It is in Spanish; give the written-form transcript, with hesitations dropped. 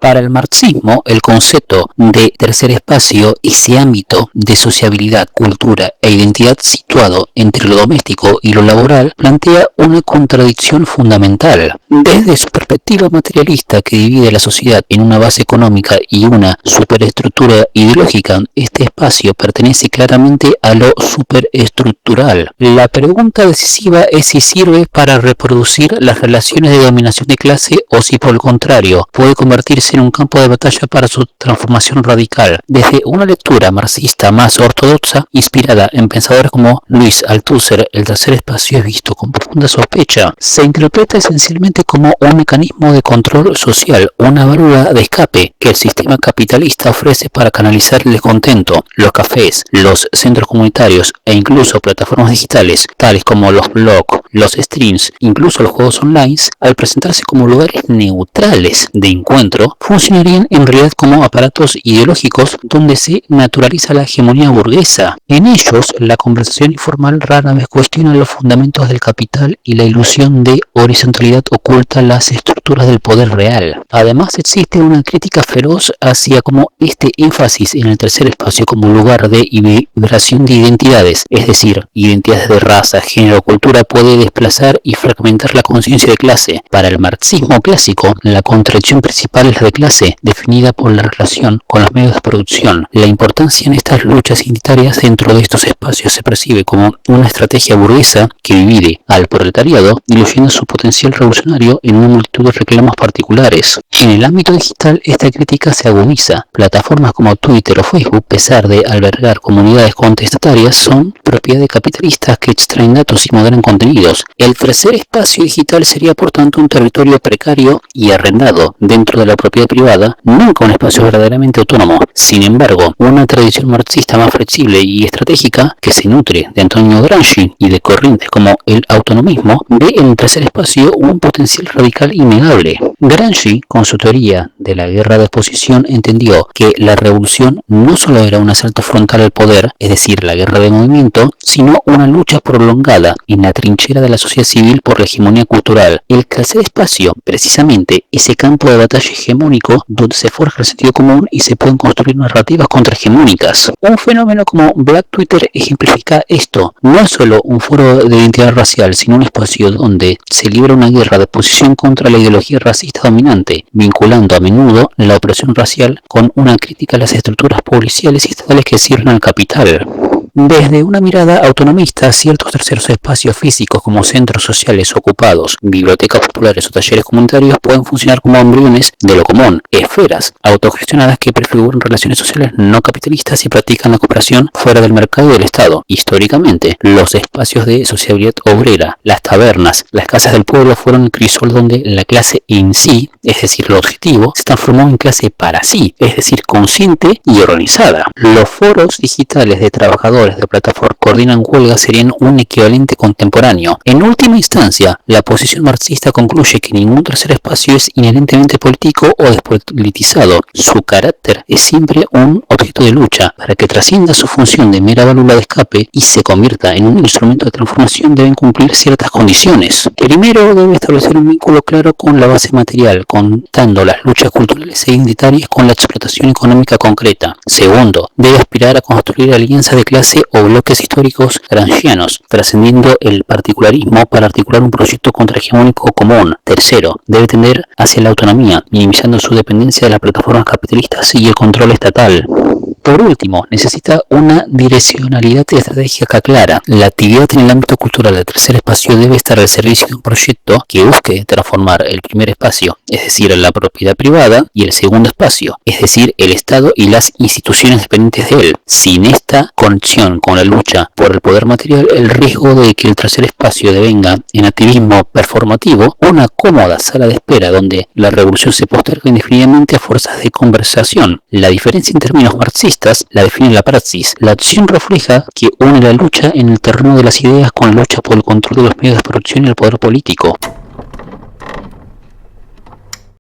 Para el marxismo, el concepto de tercer espacio, ese ámbito de sociabilidad, cultura e identidad situado entre lo doméstico y lo laboral, plantea una contradicción fundamental. Desde su perspectiva materialista que divide la sociedad en una base económica y una superestructura ideológica, este espacio pertenece claramente a lo superestructural. La pregunta decisiva es si sirve para reproducir las relaciones de dominación de clase o si por el contrario puede convertirse en un campo de batalla para su transformación radical. Desde una lectura marxista más ortodoxa, inspirada en pensadores como Luis Althusser, el tercer espacio es visto con profunda sospecha. Se interpreta esencialmente como un mecanismo de control social, una válvula de escape que el sistema capitalista ofrece para canalizar el descontento. Los cafés, los centros comunitarios e incluso plataformas digitales, tales como los blogs, los streams, incluso los juegos online, al presentarse como lugares neutrales de encuentro, funcionarían en realidad como aparatos ideológicos donde se naturaliza la hegemonía burguesa. En ellos, la conversación informal rara vez cuestiona los fundamentos del capital y la ilusión de horizontalidad oculta las estructuras del poder real. Además, existe una crítica feroz hacia cómo este énfasis en el tercer espacio como lugar de vibración de identidades, es decir, identidades de raza, género, cultura, puede desplazar y fragmentar la conciencia de clase. Para el marxismo clásico, la contradicción principal es la de clase, definida por la relación con los medios de producción. La importancia en estas luchas identitarias dentro de estos espacios se percibe como una estrategia burguesa que divide al proletariado, diluyendo su potencial revolucionario en una multitud de reclamos particulares. En el ámbito digital, esta crítica se agudiza. Plataformas como Twitter o Facebook, a pesar de albergar comunidades contestatarias, son propiedad de capitalistas que extraen datos y moderan contenidos. El tercer espacio digital sería por tanto un territorio precario y arrendado dentro de la propiedad privada, nunca un espacio verdaderamente autónomo. Sin embargo, una tradición marxista más flexible y estratégica, que se nutre de Antonio Gramsci y de corrientes como el autonomismo, ve en el tercer espacio un potencial radical innegable. Gramsci, con su teoría de la guerra de posición, entendió que la revolución no solo era un asalto frontal al poder, es decir, la guerra de movimiento, sino una lucha prolongada en la trinchera de la sociedad civil por la hegemonía cultural. El tercer espacio, precisamente, ese campo de batalla hegemónico donde se forja el sentido común y se pueden construir narrativas contrahegemónicas. Un fenómeno como Black Twitter ejemplifica esto. No es solo un foro de identidad racial, sino un espacio donde se libra una guerra de posición contra la ideología racista dominante, vinculando a menudo la opresión racial con una crítica a las estructuras policiales y estatales que sirven al capital. Desde una mirada autonomista, ciertos terceros espacios físicos como centros sociales ocupados, bibliotecas populares o talleres comunitarios pueden funcionar como embriones de lo común, esferas autogestionadas que prefiguran relaciones sociales no capitalistas y practican la cooperación fuera del mercado y del Estado. Históricamente, los espacios de sociabilidad obrera, las tabernas, las casas del pueblo fueron el crisol donde la clase en sí, es decir, lo objetivo, se transformó en clase para sí, es decir, consciente y organizada. Los foros digitales de trabajadores de plataforma coordinan huelgas serían un equivalente contemporáneo. En última instancia, la posición marxista concluye que ningún tercer espacio es inherentemente político o despolitizado. Su carácter es siempre un objeto de lucha. Para que trascienda su función de mera válvula de escape y se convierta en un instrumento de transformación, deben cumplir ciertas condiciones. Primero, debe establecer un vínculo claro con la base material, contando las luchas culturales e identitarias con la explotación económica concreta. Segundo, debe aspirar a construir alianzas de clase o bloques históricos gramscianos, trascendiendo el particularismo para articular un proyecto contrahegemónico común. Tercero, debe tender hacia la autonomía, minimizando su dependencia de las plataformas capitalistas y el control estatal. Por último, necesita una direccionalidad estratégica clara. La actividad en el ámbito cultural del tercer espacio debe estar al servicio de un proyecto que busque transformar el primer espacio, es decir, la propiedad privada, y el segundo espacio, es decir, el Estado y las instituciones dependientes de él. Sin esta conexión con la lucha por el poder material, el riesgo de que el tercer espacio devenga en activismo performativo una cómoda sala de espera donde la revolución se posterga indefinidamente a fuerzas de conversación. La diferencia en términos marxistas la define la praxis. La acción refleja que une la lucha en el terreno de las ideas con la lucha por el control de los medios de producción y el poder político.